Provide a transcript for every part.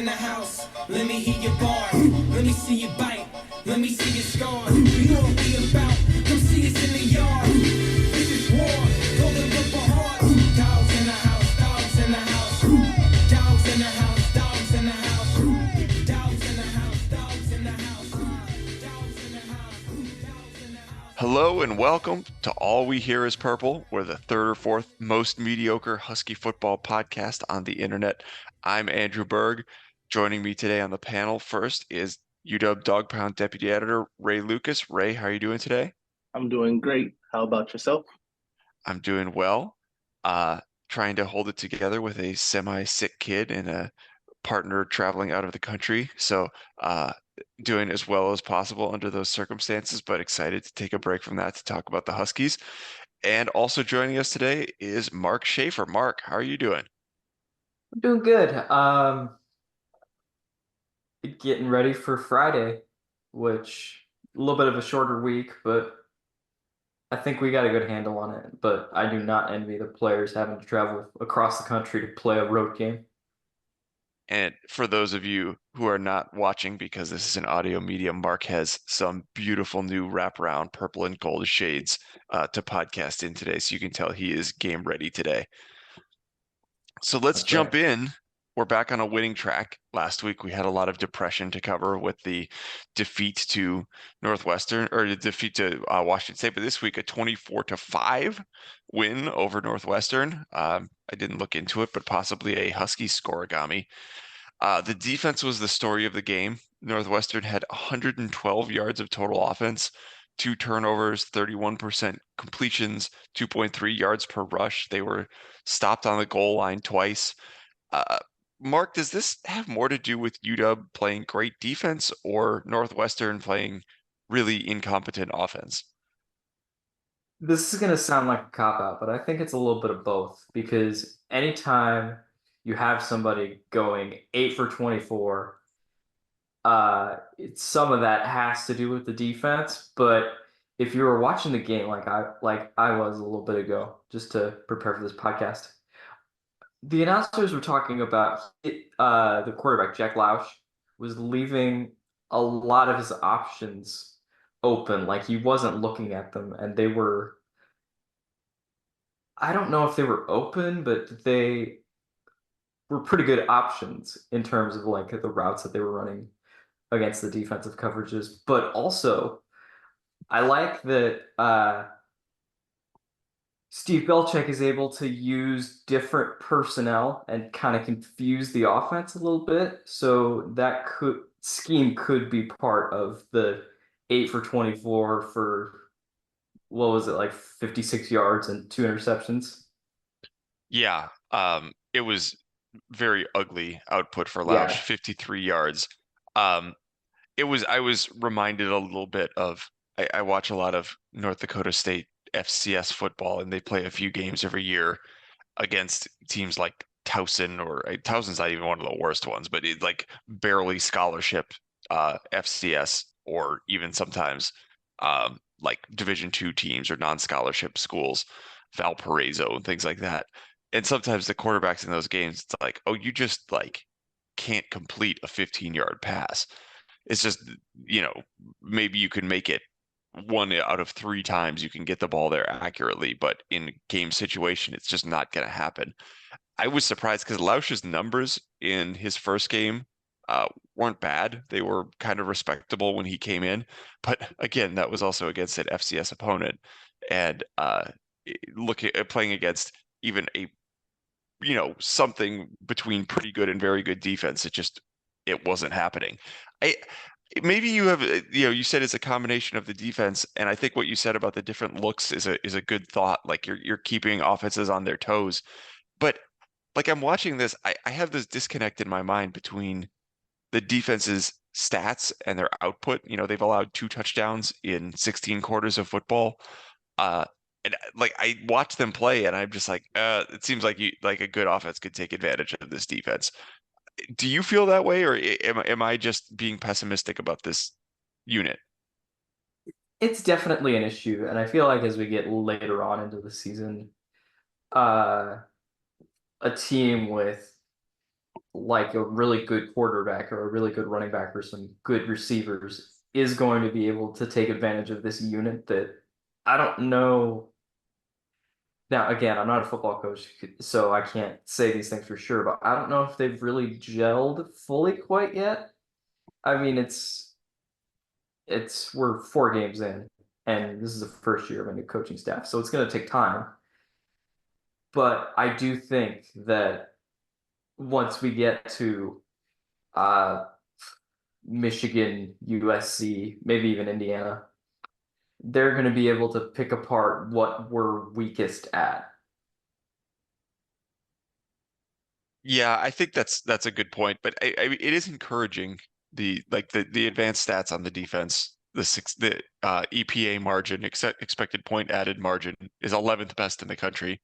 in the house. Let me hear your bars. Let me see you bite. Let me see your scars. You know what we about. Come see us in the yard. This is war. Go to look for heart. Dogs in the house. Dogs in the house. Dogs in the house. Dogs in the house. Dogs in the house. Dogs in the house. Dogs in the house. Dogs in the house. Hello and welcome to All We Hear is Purple. We're the third or fourth most mediocre Husky football podcast on the internet. I'm Andrew Berg. Joining me today on the panel first is UW Dog Pound Deputy Editor Ray Lucas. Ray, how are you doing today? I'm doing great. How about yourself? I'm doing well. Trying to hold it together with a semi-sick kid and a partner traveling out of the country. So doing as well as possible under those circumstances, but excited to take a break from that to talk about the Huskies. And also joining us today is Mark Schaefer. Mark, how are you doing? I'm doing good. Getting ready for Friday, which a little bit of a shorter week, but I think we got a good handle on it. But I do not envy the players having to travel across the country to play a road game. And for those of you who are not watching, because this is an audio medium, Mark has some beautiful new wraparound purple and gold shades to podcast in today. So you can tell he is game ready today. So let's That's jump right. in. We're back on a winning track. Last week we had a lot of depression to cover with the defeat to Northwestern, or the defeat to Washington State. But this week a 24-5 win over Northwestern. I didn't look into it, but possibly a Husky scoregami. The defense was the story of the game. Northwestern had 112 yards of total offense, 2 turnovers, 31% completions, 2.3 yards per rush. They were stopped on the goal line twice. Mark, does this have more to do with UW playing great defense or Northwestern playing really incompetent offense? This is going to sound like a cop-out, but I think it's a little bit of both because anytime you have somebody going 8 for 24, some of that has to do with the defense. But if you were watching the game like I was a little bit ago, just to prepare for this podcast, the announcers were talking about the quarterback Jack Lausch was leaving a lot of his options open, like he wasn't looking at them, and they were. I don't know if they were open, but they were pretty good options in terms of like the routes that they were running against the defensive coverages. But also, I like that Steve Belichick is able to use different personnel and kind of confuse the offense a little bit. So that scheme could be part of the 8 for 24 for what was it, like 56 yards and 2 interceptions. Yeah, it was very ugly output for Yeah. Lausch, 53 yards. I was reminded a little bit of, I watch a lot of North Dakota State FCS football, and they play a few games every year against teams like Towson, or Towson's not even one of the worst ones, but like barely scholarship FCS, or even sometimes like Division II teams or non-scholarship schools, Valparaiso and things like that. And sometimes the quarterbacks in those games, it's like, oh, you just like can't complete a 15-yard pass. It's just, maybe you can make it 1 out of 3 times you can get the ball there accurately, but in game situation, it's just not going to happen. I was surprised because Lausch's numbers in his first game weren't bad. They were kind of respectable when he came in, but again, that was also against an FCS opponent, and looking at playing against even a something between pretty good and very good defense, it wasn't happening. I Maybe you have, you said it's a combination of the defense, and I think what you said about the different looks is a good thought. Like you're keeping offenses on their toes, but like I'm watching this, I have this disconnect in my mind between the defense's stats and their output. They've allowed 2 touchdowns in 16 quarters of football. Uh, and like I watch them play, and I'm just like, it seems like a good offense could take advantage of this defense. Do you feel that way, or am I just being pessimistic about this unit? It's definitely an issue, and I feel like as we get later on into the season, uh, a team with like a really good quarterback or a really good running back or some good receivers is going to be able to take advantage of this unit that I don't know. Now, again, I'm not a football coach, so I can't say these things for sure, but I don't know if they've really gelled fully quite yet. I mean, it's we're 4 games in, and this is the first year of a new coaching staff, so it's going to take time. But I do think that once we get to uh, Michigan, USC, maybe even Indiana, they're going to be able to pick apart what we're weakest at. Yeah, I think that's a good point, but it is encouraging the advanced stats on the defense. The EPA margin, expected point added margin, is 11th best in the country.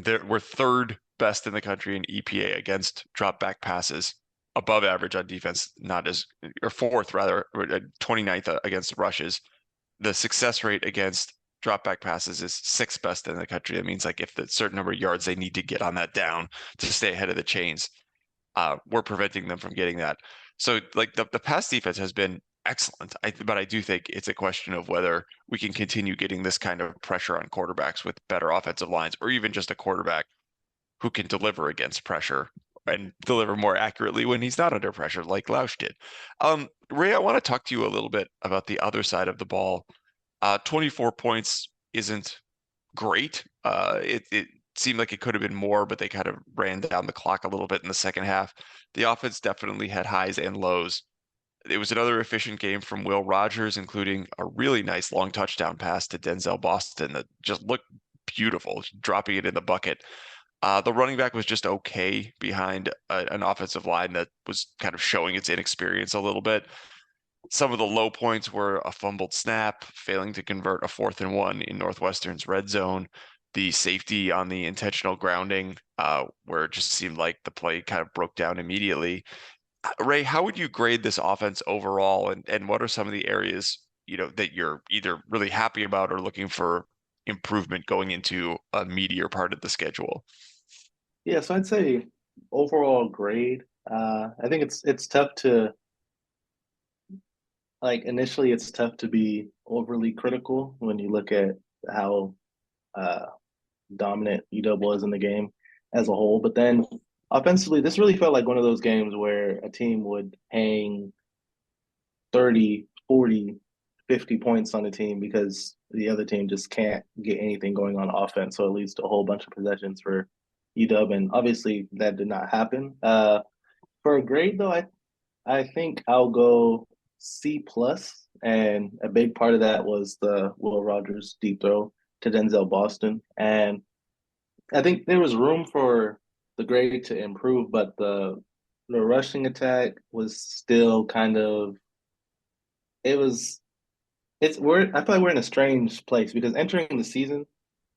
We're third best in the country in EPA against drop back passes, above average on defense, not as or fourth rather, 29th against rushes. The success rate against drop back passes is sixth best in the country. That means like if the certain number of yards they need to get on that down to stay ahead of the chains, we're preventing them from getting that. So like the pass defense has been excellent. But I do think it's a question of whether we can continue getting this kind of pressure on quarterbacks with better offensive lines, or even just a quarterback who can deliver against pressure and deliver more accurately when he's not under pressure, like Lausch did. Ray, I want to talk to you a little bit about the other side of the ball. 24 points isn't great. It seemed like it could have been more, but they kind of ran down the clock a little bit in the second half. The offense definitely had highs and lows. It was another efficient game from Will Rogers, including a really nice long touchdown pass to Denzel Boston that just looked beautiful, dropping it in the bucket. The running back was just okay behind an offensive line that was kind of showing its inexperience a little bit. Some of the low points were a fumbled snap, failing to convert a 4th and 1 in Northwestern's red zone, the safety on the intentional grounding, where it just seemed like the play kind of broke down immediately. Ray, how would you grade this offense overall, and what are some of the areas that you're either really happy about or looking for improvement going into a meatier part of the schedule? Yeah, so I'd say overall grade. I think it's tough to initially it's tough to be overly critical when you look at how uh, dominant UW was in the game as a whole. But then offensively, this really felt like one of those games where a team would hang 30, 40, 50 points on the team because the other team just can't get anything going on offense. So it leads to a whole bunch of possessions for UW. And obviously that did not happen. For a grade though, I think I'll go C plus, and a big part of that was the Will Rogers deep throw to Denzel Boston. And I think there was room for the grade to improve, but the rushing attack was still kind of it was it's we're I feel like we're in a strange place because entering the season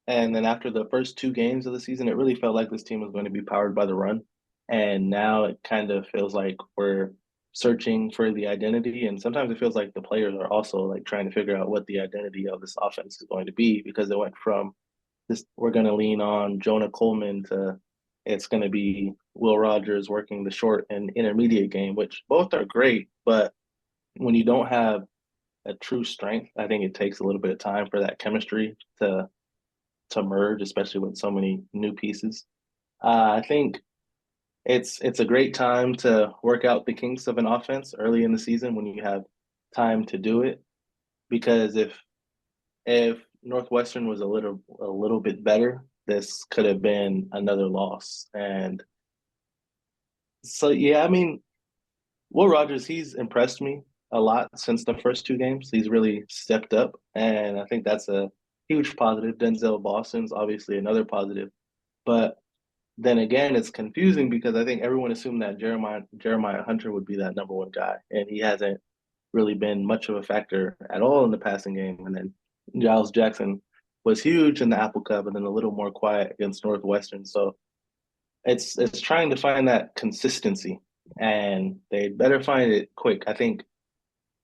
and then after the first 2 games of the season, it really felt like this team was going to be powered by the run. And now it kind of feels like we're searching for the identity. And sometimes it feels like the players are also like trying to figure out what the identity of this offense is going to be because it went from this, we're going to lean on Jonah Coleman to it's going to be Will Rogers working the short and intermediate game, which both are great. But when you don't have a true strength, I think it takes a little bit of time for that chemistry to merge, especially with so many new pieces. I think it's a great time to work out the kinks of an offense early in the season when you have time to do it. Because if Northwestern was a little bit better, this could have been another loss. And so yeah, I mean, Will Rogers, he's impressed me a lot since the first 2 games. He's really stepped up, and I think that's a huge positive. Denzel Boston's obviously another positive, but then again, it's confusing because I think everyone assumed that Jeremiah Hunter would be that number one guy, and he hasn't really been much of a factor at all in the passing game. And then Giles Jackson was huge in the Apple Cup, and then a little more quiet against Northwestern. So it's trying to find that consistency, and they better find it quick. I think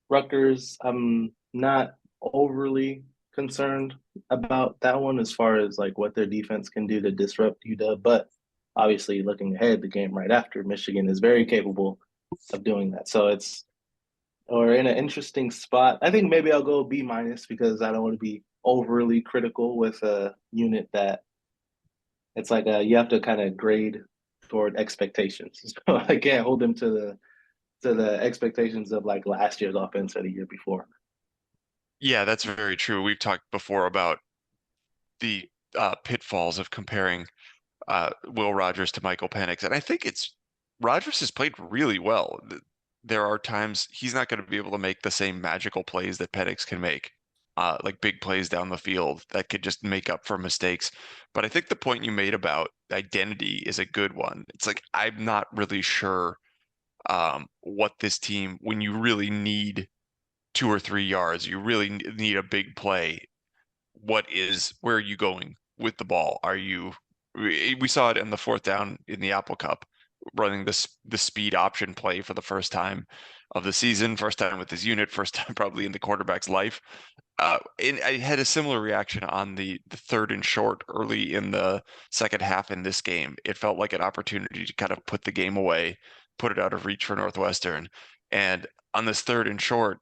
Rutgers, I'm not overly concerned about that one as far as like what their defense can do to disrupt UW, but obviously looking ahead, the game right after, Michigan is very capable of doing that. So we're in an interesting spot. I think maybe I'll go B minus because I don't want to be overly critical with a unit that it's like you have to kind of grade toward expectations. So I can't hold them to the expectations of like last year's offense or the year before. Yeah, that's very true. We've talked before about the pitfalls of comparing Will Rogers to Michael Penix, and I think it's Rogers has played really well. There are times he's not going to be able to make the same magical plays that Penix can make, like big plays down the field that could just make up for mistakes. But I think the point you made about identity is a good one. It's like I'm not really sure what this team, when you really need 2 or 3 yards, you really need a big play. Where are you going with the ball? We saw it in the fourth down in the Apple Cup, running the speed option play for the first time of the season, first time with his unit, first time probably in the quarterback's life. And I had a similar reaction on the third and short early in the second half in this game. It felt like an opportunity to kind of put the game away, put it out of reach for Northwestern. And on this third and short,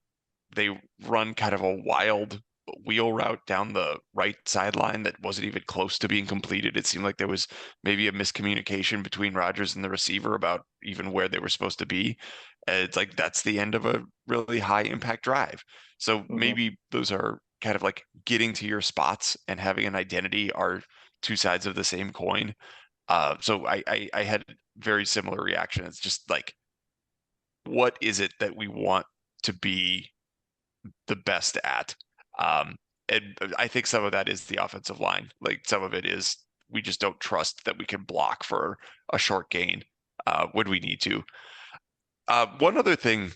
they run kind of a wild wheel route down the right sideline that wasn't even close to being completed. It seemed like there was maybe a miscommunication between Rogers and the receiver about even where they were supposed to be. It's like that's the end of a really high impact drive. So maybe those are kind of like getting to your spots and having an identity are two sides of the same coin. So I had very similar reaction. It's just like, what is it that we want to be the best at? And I think some of that is the offensive line. Like some of it is we just don't trust that we can block for a short gain when we need to. One other thing,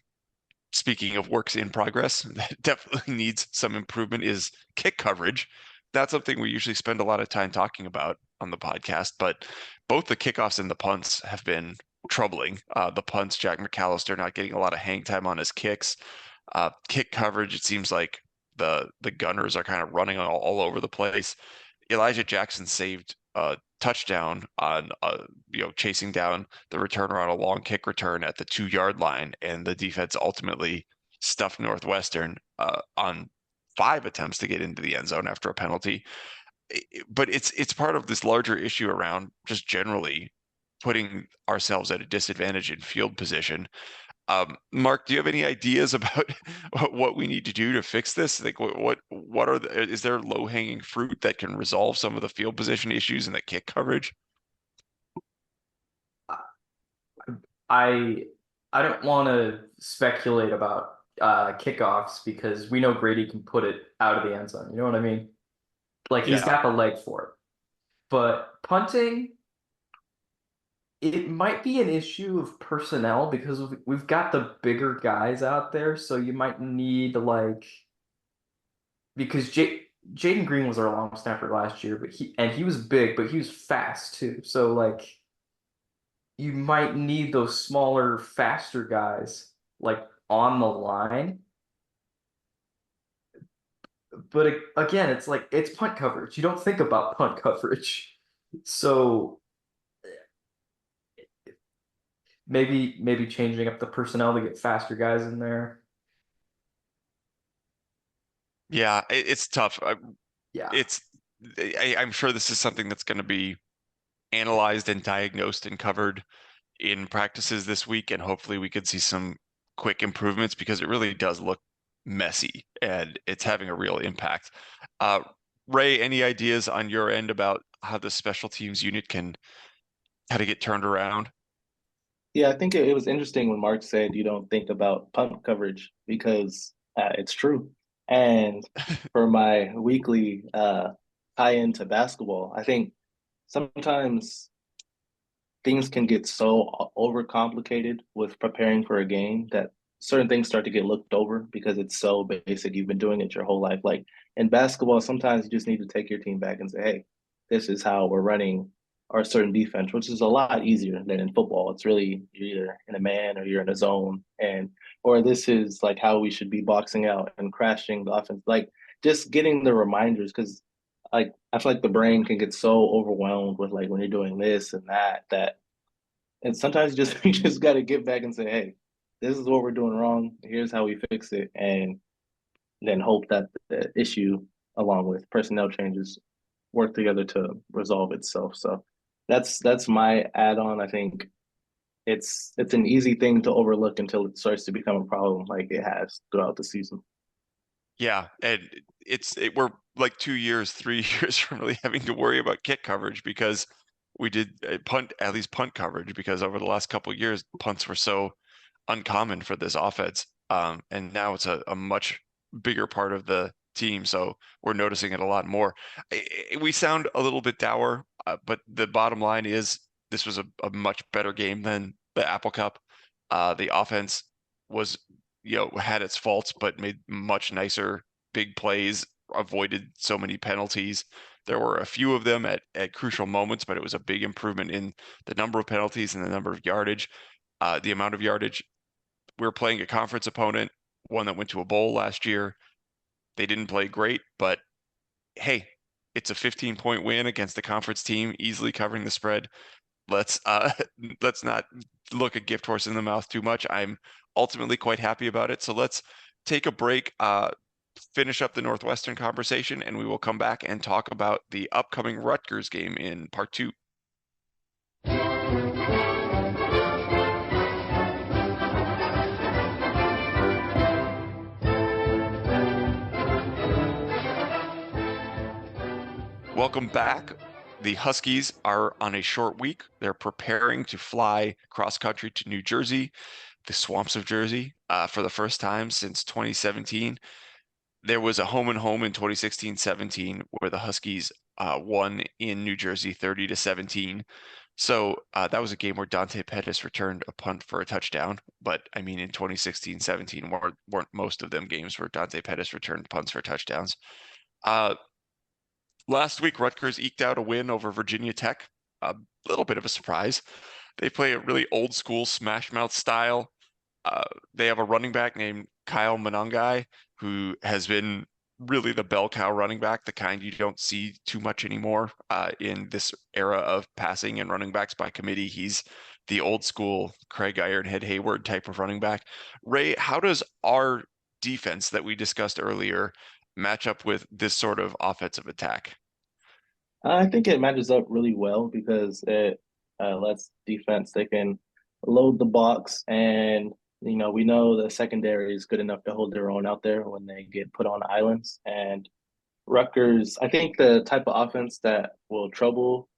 speaking of works in progress, that definitely needs some improvement is kick coverage. That's something we usually spend a lot of time talking about on the podcast, but both the kickoffs and the punts have been troubling. The punts, Jack McAllister not getting a lot of hang time on his kicks. Kick coverage, it seems like the gunners are kind of running all over the place. Elijah Jackson saved a touchdown on chasing down the returner on a long kick return at the 2-yard line, and the defense ultimately stuffed Northwestern on 5 attempts to get into the end zone after a penalty. But it's part of this larger issue around just generally putting ourselves at a disadvantage in field position. Mark, do you have any ideas about what we need to do to fix this? Like, what are is there low hanging fruit that can resolve some of the field position issues and the kick coverage? I I don't want to speculate about kickoffs because we know Grady can put it out of the end zone. You know what I mean? Like he's Yeah. got the leg for it. But punting, it might be an issue of personnel because we've got the bigger guys out there, so you might need because Jaden Green was our long snapper last year, but he was big, but he was fast too. So like you might need those smaller, faster guys like on the line. But again, it's like it's punt coverage. You don't think about punt coverage. So maybe changing up the personnel to get faster guys in there. Yeah, it's tough. Yeah. I'm sure this is something that's going to be analyzed and diagnosed and covered in practices this week, and hopefully we could see some quick improvements because it really does look messy and it's having a real impact. Ray, any ideas on your end about how the special teams unit can how to get turned around? Yeah, I think it was interesting when Mark said you don't think about punt coverage because it's true. And for my weekly tie into basketball, I think sometimes things can get so overcomplicated with preparing for a game that certain things start to get looked over because it's so basic. You've been doing it your whole life. Like in basketball, sometimes you just need to take your team back and say, hey, this is how we're running our certain defense, which is a lot easier than in football. It's really you're either in a man or you're in a zone, and or this is like how we should be boxing out and crashing the offense. Like just getting the reminders because like I feel like the brain can get so overwhelmed with like when you're doing this and that and sometimes you just you just got to get back and say, hey, this is what we're doing wrong. Here's how we fix it, and then hope that the issue, along with personnel changes, work together to resolve itself. So that's my add-on. I think it's an easy thing to overlook until it starts to become a problem, like it has throughout the season. Yeah, and we're like 2 years, 3 years from really having to worry about kick coverage because we did at least punt coverage, because over the last couple of years, punts were so uncommon for this offense. And now it's a much bigger part of the team, so we're noticing it a lot more. We sound a little bit dour, but the bottom line is this was a much better game than the Apple Cup. The offense was, had its faults, but made much nicer big plays, avoided so many penalties. There were a few of them at crucial moments, but it was a big improvement in the number of penalties and the number of yardage, the amount of yardage. We were playing a conference opponent, one that went to a bowl last year. They didn't play great, but hey, it's a 15-point win against the conference team, easily covering the spread. Let's let's not look a gift horse in the mouth too much. I'm ultimately quite happy about it. So let's take a break, finish up the Northwestern conversation, and we will come back and talk about the upcoming Rutgers game in part 2. Welcome back. The Huskies are on a short week. They're preparing to fly cross country to New Jersey, the swamps of Jersey, for the first time since 2017. There was a home and home in 2016-17 where the Huskies won in New Jersey 30-17. So that was a game where Dante Pettis returned a punt for a touchdown. But I mean, in 2016-17, weren't most of them games where Dante Pettis returned punts for touchdowns. Last week, Rutgers eked out a win over Virginia Tech. A little bit of a surprise. They play a really old school smash mouth style. They have a running back named Kyle Monangai, who has been really the bell cow running back, the kind you don't see too much anymore in this era of passing and running backs by committee. He's the old school Craig Ironhead Hayward type of running back. Ray, how does our defense that we discussed earlier match up with this sort of offensive attack? I think it matches up really well because it lets defense, they can load the box, and we know the secondary is good enough to hold their own out there when they get put on islands. And Rutgers, I think the type of offense that will trouble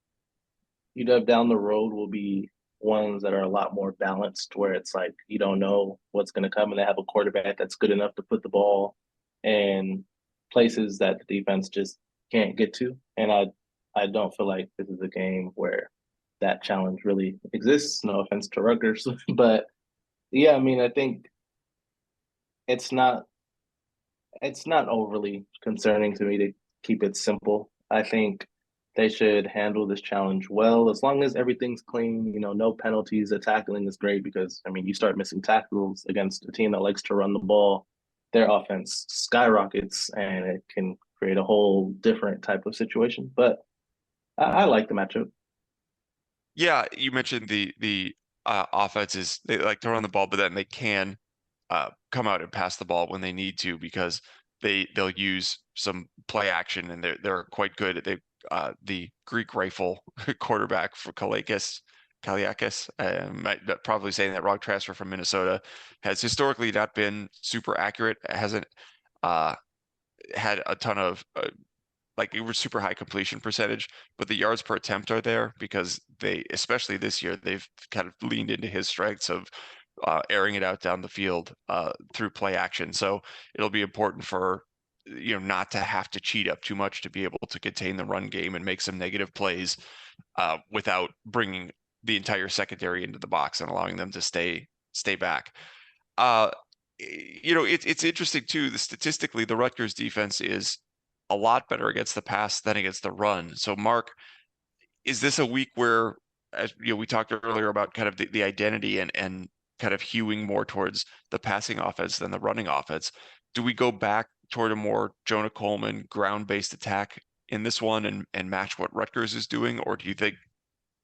UW down the road will be ones that are a lot more balanced, where it's like you don't know what's going to come, and they have a quarterback that's good enough to put the ball in places that the defense just can't get to. And I don't feel like this is a game where that challenge really exists. No offense to Rutgers, but yeah, I mean, I think it's not overly concerning to me to keep it simple. I think they should handle this challenge well as long as everything's clean. No penalties. The tackling is great because I mean, you start missing tackles against a team that likes to run the ball, their offense skyrockets, and it can create a whole different type of situation. But I like the matchup. Yeah, you mentioned the offenses, they like to run the ball, but then they can come out and pass the ball when they need to, because they'll use some play action, and they're quite good at the Greek rifle quarterback for Kaliakmanis, probably saying that wrong, transfer from Minnesota, has historically not been super accurate. It hasn't had a ton of like, it was super high completion percentage, but the yards per attempt are there because they, especially this year, they've kind of leaned into his strengths of airing it out down the field through play action. So it'll be important for not to have to cheat up too much to be able to contain the run game and make some negative plays without bringing the entire secondary into the box and allowing them to stay back. It's interesting too. Statistically, the Rutgers defense is a lot better against the pass than against the run. So, Mark, is this a week where, as we talked earlier about kind of the identity and kind of hewing more towards the passing offense than the running offense? Do we go back toward a more Jonah Coleman ground-based attack in this one and match what Rutgers is doing, or do you think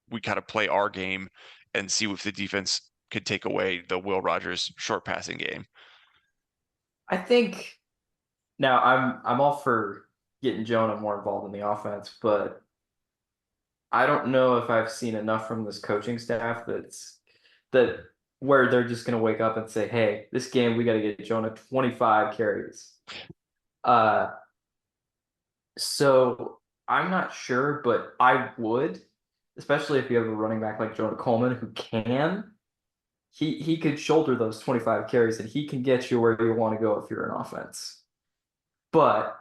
we kind of play our game and see if the defense could take away the Will Rogers short passing game? I think now I'm all for getting Jonah more involved in the offense, but I don't know if I've seen enough from this coaching staff that where they're just gonna wake up and say, "Hey, this game we got to get Jonah 25 carries." Uh, so I'm not sure, but I would, especially if you have a running back like Jonah Coleman who can. He could shoulder those 25 carries and he can get you where you want to go if you're an offense. But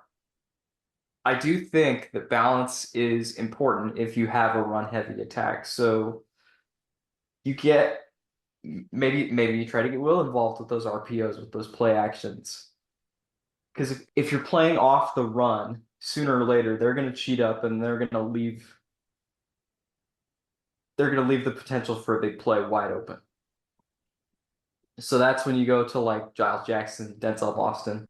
I do think that balance is important if you have a run heavy attack. So you get maybe you try to get Will involved with those RPOs, with those play actions. Because if you're playing off the run, sooner or later they're going to cheat up and they're going to leave the potential for a big play wide open. So that's when you go to like Giles Jackson, Denzel Boston.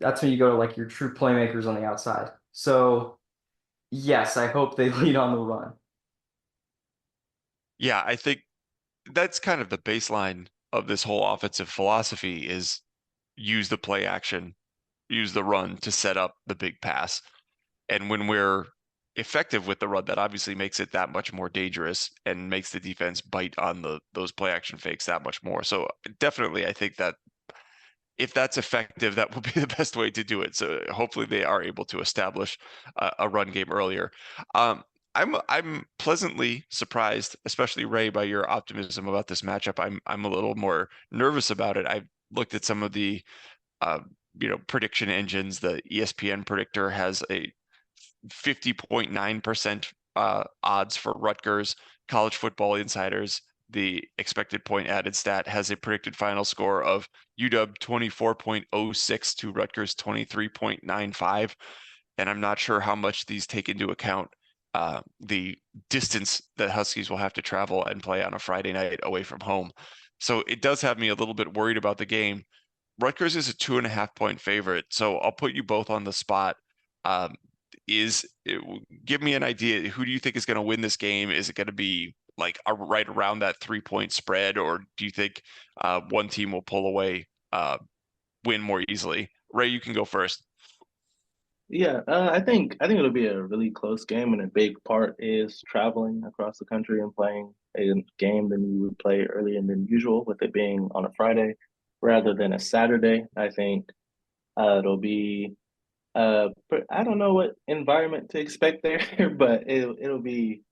That's when you go to like your true playmakers on the outside. So yes, I hope they lead on the run. Yeah, I think that's kind of the baseline of this whole offensive philosophy is use the play action, use the run to set up the big pass. And when we're effective with the run, that obviously makes it that much more dangerous and makes the defense bite on those play action fakes that much more. So definitely, I think that if that's effective, that will be the best way to do it. So hopefully they are able to establish a run game earlier. I'm pleasantly surprised, especially Ray, by your optimism about this matchup. I'm a little more nervous about it. I've looked at some of the prediction engines. The ESPN predictor has a 50.9% odds for Rutgers. College Football Insiders, the expected point added stat, has a predicted final score of UW 24.06 to Rutgers 23.95. And I'm not sure how much these take into account the distance that Huskies will have to travel and play on a Friday night away from home. So it does have me a little bit worried about the game. Rutgers is a 2.5-point favorite, so I'll put you both on the spot. Give me an idea. Who do you think is going to win this game? Is it going to be like right around that 3-point spread, or do you think one team will pull away, win more easily? Ray, you can go first. Yeah, I think it'll be a really close game, and a big part is traveling across the country and playing a game than you would play earlier than usual, with it being on a Friday rather than a Saturday. I think it'll be but I don't know what environment to expect there, but it'll be.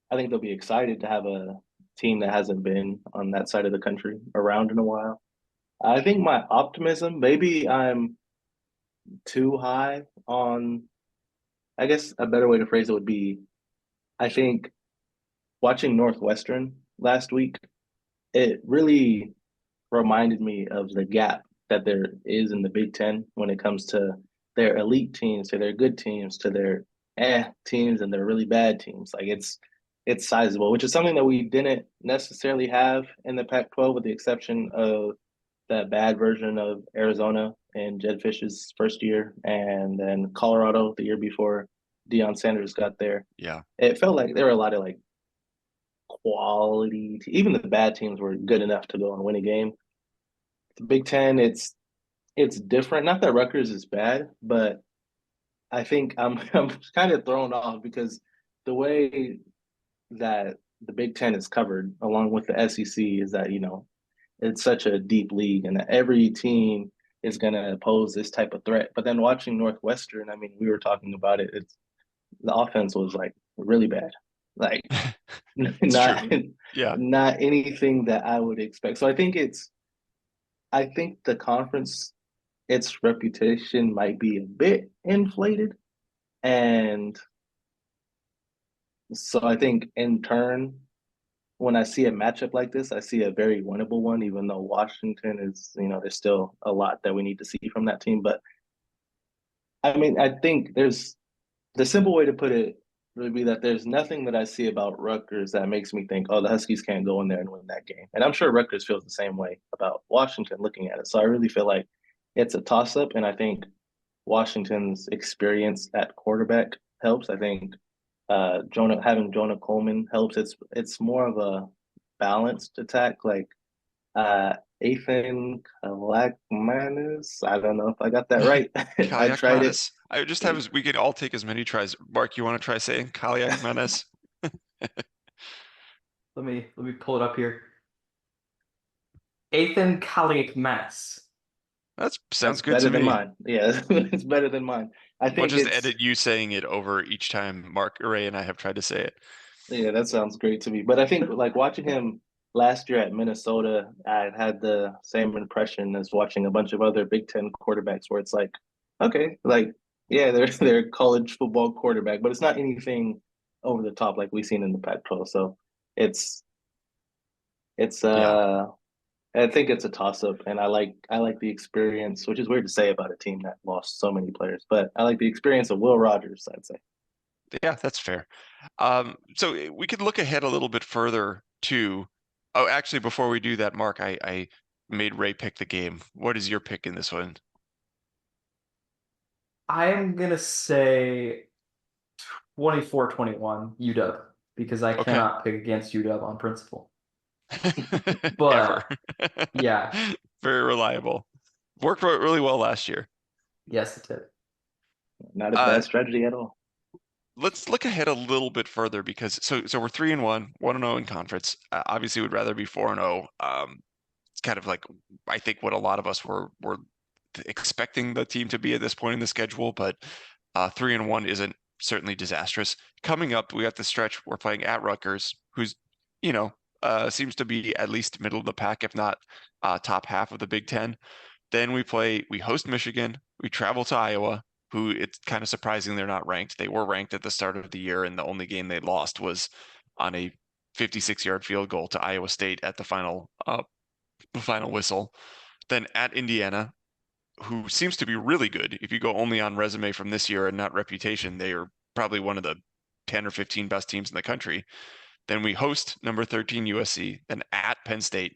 I think they'll be excited to have a team that hasn't been on that side of the country around in a while. I think my optimism, maybe I'm too high on. I guess a better way to phrase it would be, I think watching Northwestern last week, it really reminded me of the gap that there is in the Big Ten when it comes to their elite teams, to their good teams, to their teams, and their really bad teams. Like it's sizable, which is something that we didn't necessarily have in the Pac-12, with the exception of that bad version of Arizona and Jed Fish's first year, and then Colorado the year before Deion Sanders got there. Yeah. It felt like there were a lot of like quality. Even the bad teams were good enough to go and win a game. The Big Ten, it's different. Not that Rutgers is bad, but I think I'm kind of thrown off because the way that the Big Ten is covered, along with the SEC, is that it's such a deep league, and that every team is going to pose this type of threat. But then watching Northwestern, I mean, we were talking about it. The offense was like really bad, like not Yeah. not anything that I would expect. So I think the conference, its reputation might be a bit inflated, and so I think in turn, when I see a matchup like this, I see a very winnable one, even though Washington is, there's still a lot that we need to see from that team. But I mean, I think there's the simple way to put it would be that there's nothing that I see about Rutgers that makes me think, oh, the Huskies can't go in there and win that game. And I'm sure Rutgers feels the same way about Washington looking at it. So I really feel like it's a toss up. And I think Washington's experience at quarterback helps. I think having Jonah Coleman helps. It's more of a balanced attack. Like Ethan Kalakmanis. I don't know if I got that right. I tried it. Kaliakmanis. I would just have we could all take as many tries. Mark, you want to try saying Kaliakmanis? Let me pull it up here. Ethan Kaliakmanis. That sounds That's good better to than me. mine. Yeah, it's better than mine. I We'll think just it's edit you saying it over each time Mark, Ray, and I have tried to say it. yeah, that sounds great to me. But I think like watching him last year at Minnesota, I had the same impression as watching a bunch of other Big Ten quarterbacks where it's like, okay, like yeah, they're a college football quarterback, but it's not anything over the top like we've seen in the Pac-12. So it's it's Yeah. I think it's a toss-up, and I like the experience, which is weird to say about a team that lost so many players, but I like the experience of Will Rogers, I'd say. Yeah, that's fair. So we could look ahead a little bit further too. Oh, actually, before we do that, Mark, I made Ray pick the game. What is your pick in this one? I am gonna say 24-21 UW because I Okay. cannot pick against UW on principle. Ever. But yeah, Very reliable. Worked really well last year. yes, it did. Not a Uh, bad strategy at all. let's look ahead a little bit further because so we're 3-1, 1-0 in conference. Obviously, would rather be 4-0. It's kind of like I think what a lot of us were expecting the team to be at this point in the schedule, but 3-1 isn't certainly disastrous. Coming up, we got the stretch. We're playing at Rutgers, who's seems to be at least middle of the pack, if not top half of the Big Ten. Then we host Michigan, we travel to Iowa, who it's kind of surprising they're not ranked. They were ranked at the start of the year, and the only game they lost was on a 56-yard field goal to Iowa State at the final whistle. Then at Indiana, who seems to be really good. If you go only on resume from this year and not reputation, they are probably one of the 10 or 15 best teams in the country. Then we host number 13 USC, then at Penn State.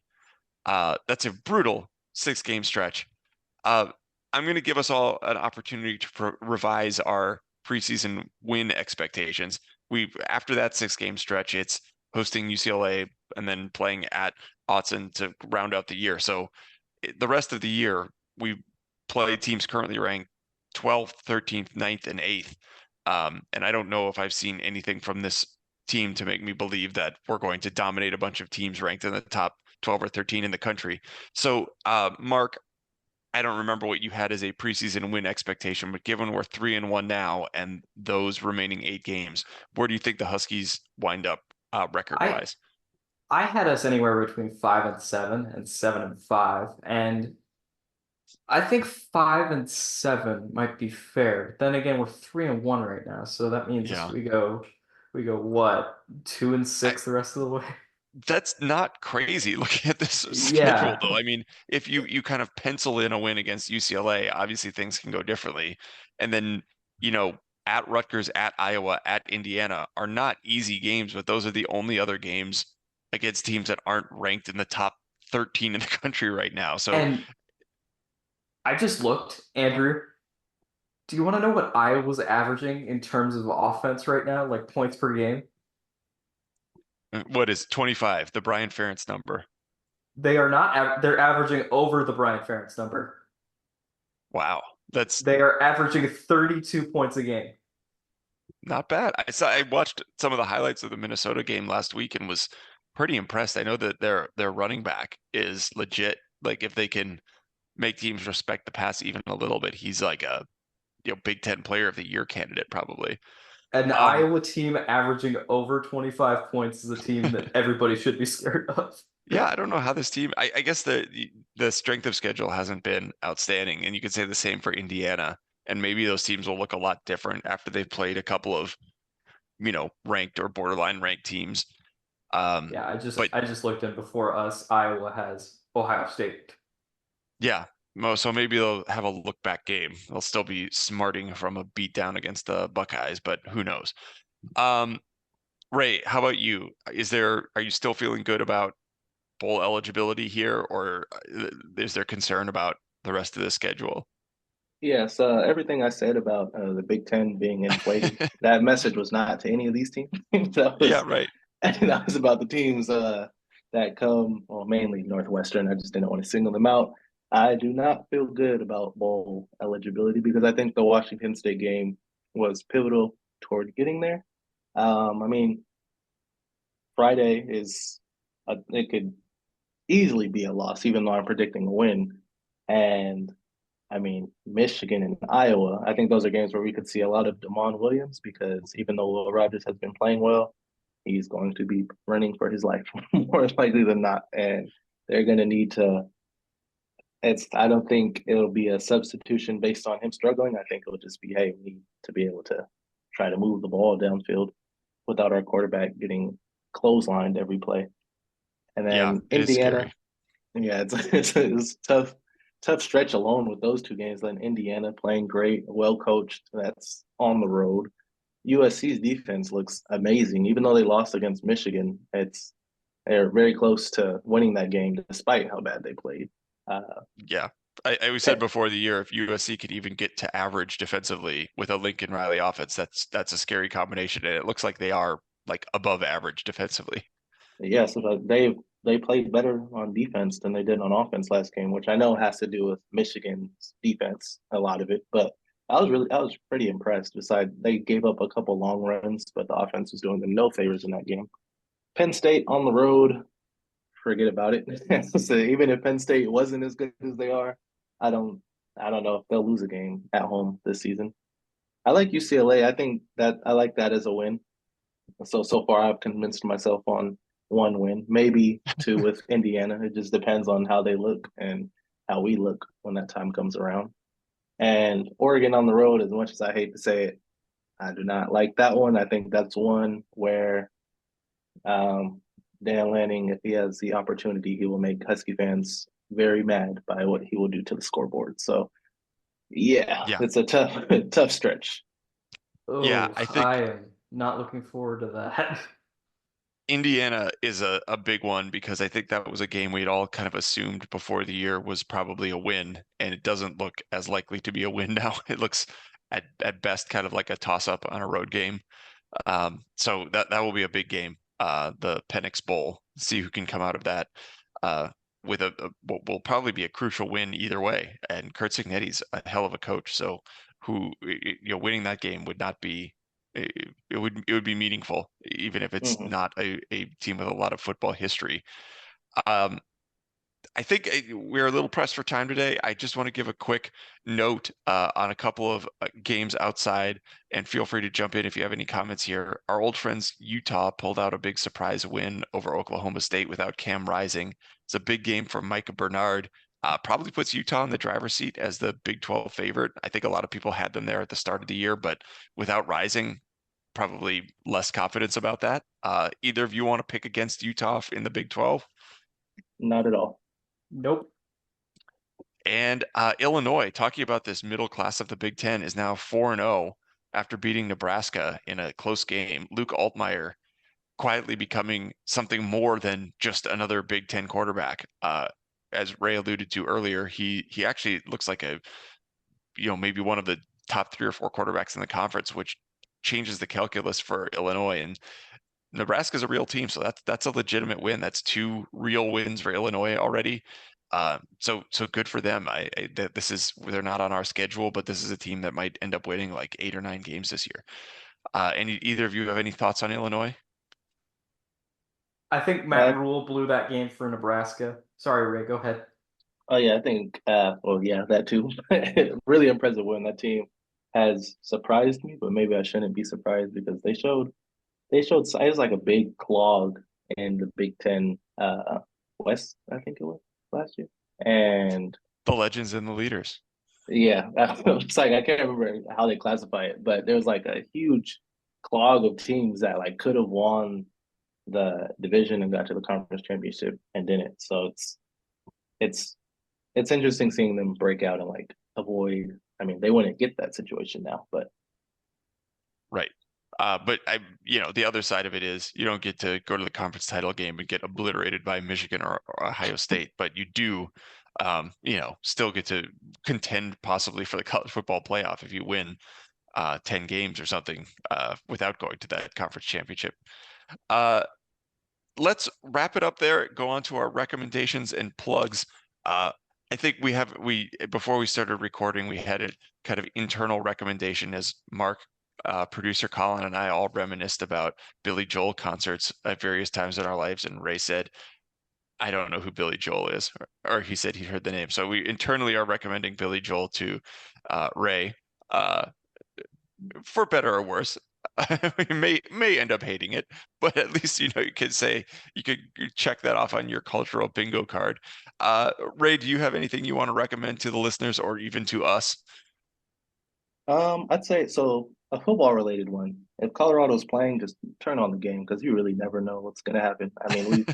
That's a brutal 6-game stretch. I'm going to give us all an opportunity to revise our preseason win expectations. After that 6-game stretch, it's hosting UCLA and then playing at Autzen to round out the year. So the rest of the year, we play teams currently ranked 12th, 13th, 9th, and 8th. And I don't know if I've seen anything from this team to make me believe that we're going to dominate a bunch of teams ranked in the top 12 or 13 in the country. So, Mark, I don't remember what you had as a preseason win expectation, but given we're 3-1 now and those remaining 8 games, where do you think the Huskies wind up record-wise? I had us anywhere between 5-7 and 7-5, and I think 5-7 might be fair. Then again, we're 3-1 right now, so that means Yeah. we go what, 2-6 the rest of the way. That's not crazy looking at this Yeah. schedule, though. I mean, if you kind of pencil in a win against UCLA, obviously things can go differently. And then, at Rutgers, at Iowa, at Indiana are not easy games, but those are the only other games against teams that aren't ranked in the top 13 in the country right now. So, And I just looked, Andrew. Do you want to know what Iowa's averaging in terms of offense right now, like points per game? what is 25, the Brian Ferentz number? They are not. They're averaging over the Brian Ferentz number. Wow, that's They are averaging 32 points a game. not bad. I watched some of the highlights of the Minnesota game last week and was pretty impressed. I know that their running back is legit. Like if they can make teams respect the pass even a little bit, he's like a Big Ten Player of the Year candidate probably. An Um, Iowa team averaging over 25 points is a team that everybody should be scared of. yeah, I don't know how this team. I guess the strength of schedule hasn't been outstanding, and you could say the same for Indiana. And maybe those teams will look a lot different after they've played a couple of ranked or borderline ranked teams. Yeah, I But just looked in before us. Iowa has Ohio State. yeah, so maybe they'll have a look back game. They'll still be smarting from a beatdown against the Buckeyes, but who knows? Ray, how about you? Are you still feeling good about bowl eligibility here, or is there concern about the rest of the schedule? Yes, everything I said about the Big Ten being inflated, that message was not to any of these teams. that Yeah, was right. that was about the teams that come, well, mainly Northwestern. I just didn't want to single them out. I do not feel good about bowl eligibility because I think the Washington State game was pivotal toward getting there. I mean, Friday is it could easily be a loss, even though I'm predicting a win. And I mean, Michigan and Iowa, I think those are games where we could see a lot of Damon Williams because even though Will Rogers has been playing well, he's going to be running for his life more likely than not. And they're going to need to. I don't think it'll be a substitution based on him struggling. I think it'll just be, hey, we need to be able to try to move the ball downfield without our quarterback getting clotheslined every play. And Yeah, then it is Indiana, scary. yeah, it's tough stretch alone with those two games. Then Indiana playing great, well coached. That's on the road. USC's defense looks amazing, even though they lost against Michigan. They're very close to winning that game despite how bad they played. Yeah. I said Penn, before the year, if USC could even get to average defensively with a Lincoln Riley offense, that's a scary combination. And it looks like they are like above average defensively. yes, they played better on defense than they did on offense last game, which I know has to do with Michigan's defense, a lot of it. But I was pretty impressed. Besides, they gave up a couple long runs, but the offense was doing them no favors in that game. Penn State on the road, forget about it. So even if Penn State wasn't as good as they are, I don't I don't know if they'll lose a game at home this season. I like UCLA. I think that I like that as a win. So far I've convinced myself on one win, maybe two with Indiana. It just depends on how they look and how we look when that time comes around. And Oregon on the road, as much as I hate to say it, I do not like that one. I think that's one where um, Dan Lanning, if he has the opportunity, he will make Husky fans very mad by what he will do to the scoreboard. So yeah, Yeah. it's a tough tough stretch. Yeah. Oh, I think I am not looking forward to that. Indiana is a big one because I think that was a game we'd all kind of assumed before the year was probably a win, and it doesn't look as likely to be a win now. It looks at best kind of like a toss up on a road game. So that will be a big game. The Penix Bowl. See who can come out of that with what will probably be a crucial win either way. And Kurt Cignetti's a hell of a coach, so winning that game would not be it would be meaningful, even if it's Mm-hmm. not a team with a lot of football history. Um, I think we're a little pressed for time today. I just want to give a quick note on a couple of games outside, and feel free to jump in if you have any comments here. Our old friends Utah pulled out a big surprise win over Oklahoma State without Cam Rising. It's a big game for Micah Bernard. Probably puts Utah in the driver's seat as the Big 12 favorite. I think a lot of people had them there at the start of the year, but without Rising, probably less confidence about that. Either of you want to pick against Utah in the Big 12? Not at all. Nope. And Illinois, talking about this middle class of the Big Ten, is now 4-0 after beating Nebraska in a close game. Luke Altmaier quietly becoming something more than just another Big Ten quarterback. As Ray alluded to earlier, he actually looks like maybe one of the top 3 or 4 quarterbacks in the conference, which changes the calculus for Illinois. And Nebraska's a real team, so that's a legitimate win. That's 2 real wins for Illinois already. So good for them. They're not on our schedule, but this is a team that might end up winning like 8 or 9 games this year. Either of you have any thoughts on Illinois? I think Matt Uh, Rule blew that game for Nebraska. Sorry, Ray, go ahead. oh yeah, I think. Well, yeah, that too. Really impressive win. That team has surprised me, but maybe I shouldn't be surprised because they showed it was like a big clog in the Big Ten West, I think it was last year. And The legends and the leaders. yeah, it's like I can't remember how they classify it, but there was like a huge clog of teams that like could have won the division and got to the conference championship and didn't. So it's it's interesting seeing them break out and like avoid. I mean, they wouldn't get that situation now, but Right. But the other side of it is you don't get to go to the conference title game and get obliterated by Michigan or Ohio State, but you do still get to contend possibly for the college football playoff if you win 10 games or something without going to that conference championship. Let's wrap it up there. Go on to our recommendations and plugs. I think we before we started recording, we had a kind of internal recommendation as Mark, producer Colin, and I all reminisced about Billy Joel concerts at various times in our lives. And Ray said, I don't know who Billy Joel is, or he said he heard the name. So we internally are recommending Billy Joel to Ray, for better or worse. We may end up hating it, but at least you could say you could check that off on your cultural bingo card. Ray, do you have anything you want to recommend to the listeners or even to us? I'd say so a football related one. If Colorado's playing, just turn on the game because you really never know what's gonna happen. I mean, we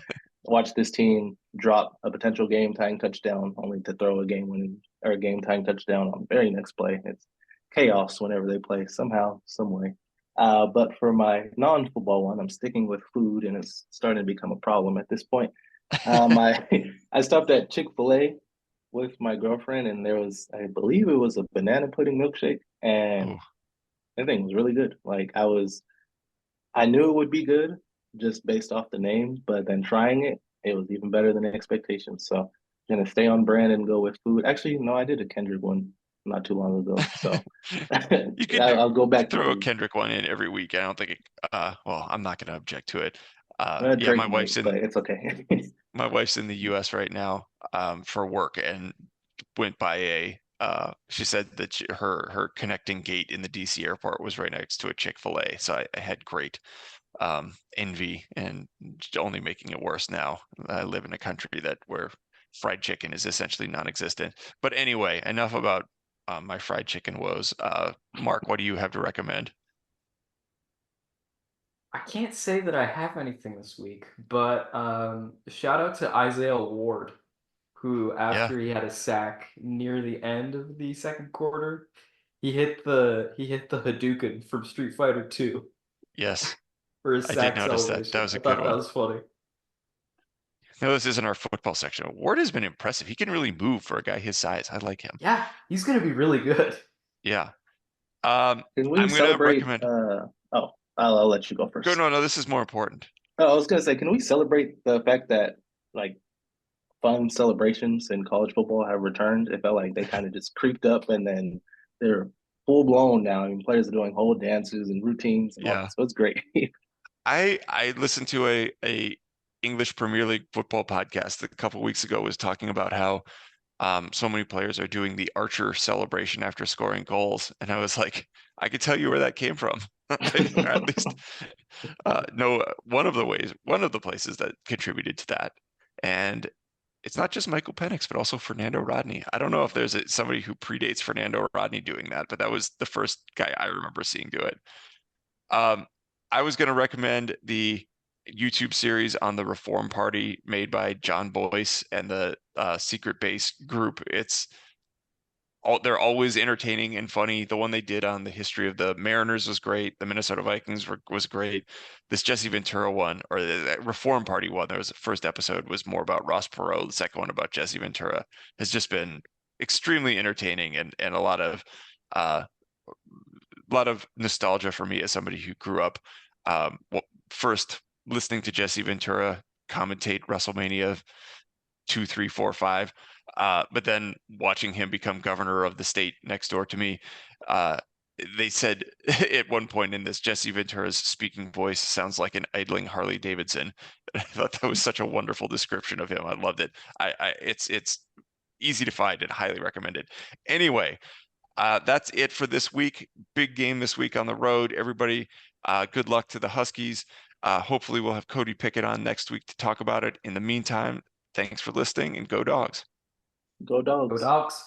watched this team drop a potential game tying touchdown only to throw a game winning or a game tying touchdown on the very next play. It's chaos whenever they play somehow, some way. But for my non-football one, I'm sticking with food, and it's starting to become a problem at this point. I I stopped at Chick-fil-A with my girlfriend, and there was, I believe it was a banana pudding milkshake, and Oh, that thing was really good. I knew it would be good just based off the name, but then trying it, it was even better than expectations. So I'm gonna stay on brand and go with food. Actually, no, I did a Kendrick one not too long ago, so you could I'll go back to throw a food. Kendrick one in every week. I don't think it, well, I'm not going to object to it. Yeah, Drake might, but it's okay. my wife's in the US right now for work and went by she said that her connecting gate in the DC airport was right next to a Chick-fil-A. So I had great envy and only making it worse now. I live in a country where fried chicken is essentially non-existent. But anyway, enough about my fried chicken woes. Mark, what do you have to recommend? I can't say that I have anything this week, but shout out to Isaiah Ward, who Yeah, after he had a sack near the end of the second quarter, he hit the Hadouken from Street Fighter 2 yes, for his I did sack notice that. That celebration. was I a good thought that one. was funny. No, this isn't our football section. Ward has been impressive. He can really move for a guy his size. I like him. Yeah, he's gonna be really good. Yeah. Can we I'm gonna celebrate? recommend. Oh, I'll let you go Go. first. No, this is more important. Oh, I was gonna say, can we celebrate the fact that like fun celebrations in college football have returned? It felt like they kind of just creeped up and then they're full blown now. I mean, players are doing whole dances and routines and all Yeah. that. So it's great. I listened to a English Premier League football podcast a couple weeks ago was talking about how so many players are doing the Archer celebration after scoring goals, and I was like, I could tell you where that came from. Or at least no one of the places that contributed to that, and it's not just Michael Penix, but also Fernando Rodney. I don't know if there's somebody who predates Fernando Rodney doing that, but that was the first guy I remember seeing do it. Um, I was going to recommend the YouTube series on the Reform Party made by John Boyce and the Secret Base group. They're always entertaining and funny. The one they did on the history of the Mariners was great. The Minnesota Vikings was great. This Jesse Ventura one, or the Reform Party one, there was the first episode was more about Ross Perot. The second one about Jesse Ventura has just been extremely entertaining and uh, a lot of nostalgia for me as somebody who grew up first listening to Jesse Ventura commentate WrestleMania 2, 3, 4, 5, but then watching him become governor of the state next door to me. They said at one point in this, Jesse Ventura's speaking voice sounds like an idling Harley Davidson. I thought that was such a wonderful description of him. I loved it. It's easy to find and highly recommended. Anyway, that's it for this week. Big game this week on the road. Everybody, good luck to the Huskies. Hopefully we'll have Cody Pickett on next week to talk about it. In the meantime, thanks for listening and go Dogs. Go Go Dogs. Dogs.